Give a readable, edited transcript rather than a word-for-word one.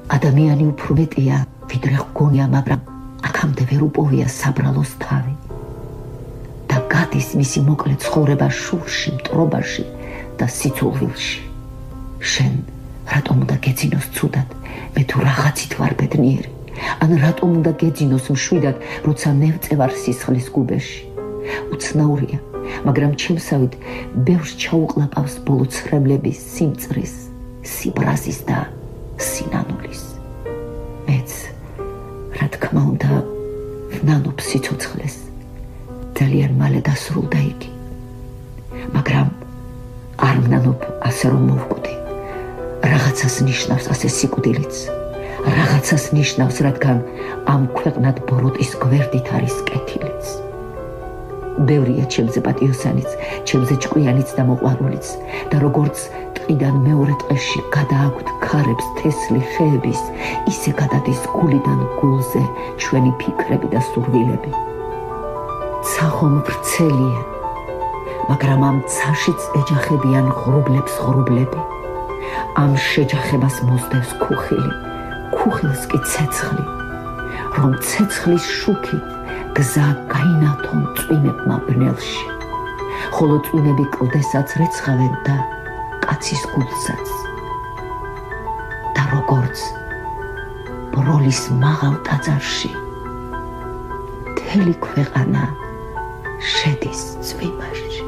ადამიანი უფრო მეტია, ვიდრე ჰგონია, მაგრამ აქამდე ვერ უპოვია საბრალოს თავი და გადის მისი მოკლე ცხოვრება შურში, მტრობაში და სიცოცხლეში. შენ რატომ უნდა გეძინოს ცუდად, მე თუ რაღაცით ვარ ბედნიერი, ან რატომ უნდა გეძინოს მშვიდად, როცა ნევწე ვარ სისხლის გუბეში. უცნაურია, მაგრამ ჩემსავით ბევრს ჩაუყლაპავს ბოლო ცრემლების სიმწრის, სიბრაზის და სინანულის. მეც რა თქმა უნდა ვნანობ სიცოცხლეს, ძალიან მალე დასრულდა იგი, მაგრამ არ ვნანობ ასე რომ მოვკვდი. რაღაცას ნიშნავს ასე სიკვდილიც, რაღაცას ნიშნავს, რადგან ამ ქვეყნად ბოროტის გვერდით არის კეთილიც. ბევრია ჩემზე პატიოსანიც, ჩემზე ჭკვიანიც და მოყვარულიც და როგორც ტყიდან მეორე ტყეში გადააგვთ ქარებს თესლი ხეების, ისე გადადის გულიდან გულზე ჩვენი ფიქრები და სურვილები. ცა ხომ ვრცელია, მაგრამ ამ ცაშიც ეჯახებიან ღრუბლებს ღრუბლები. ამ შეჯახებას მოსდევს ქუხილი, ქუხილს კი ცეცხლი, რომ ცეცხლის შუქით გზა გაინათონ წვიმებმა ბნელში, ხოლო წვიმები კლდესაც რეცხავენ და კაცის გულსაც. და როგორც ბროლის მაღალ ტაძარში მთელი ქვეყანა შედის წვიმაში.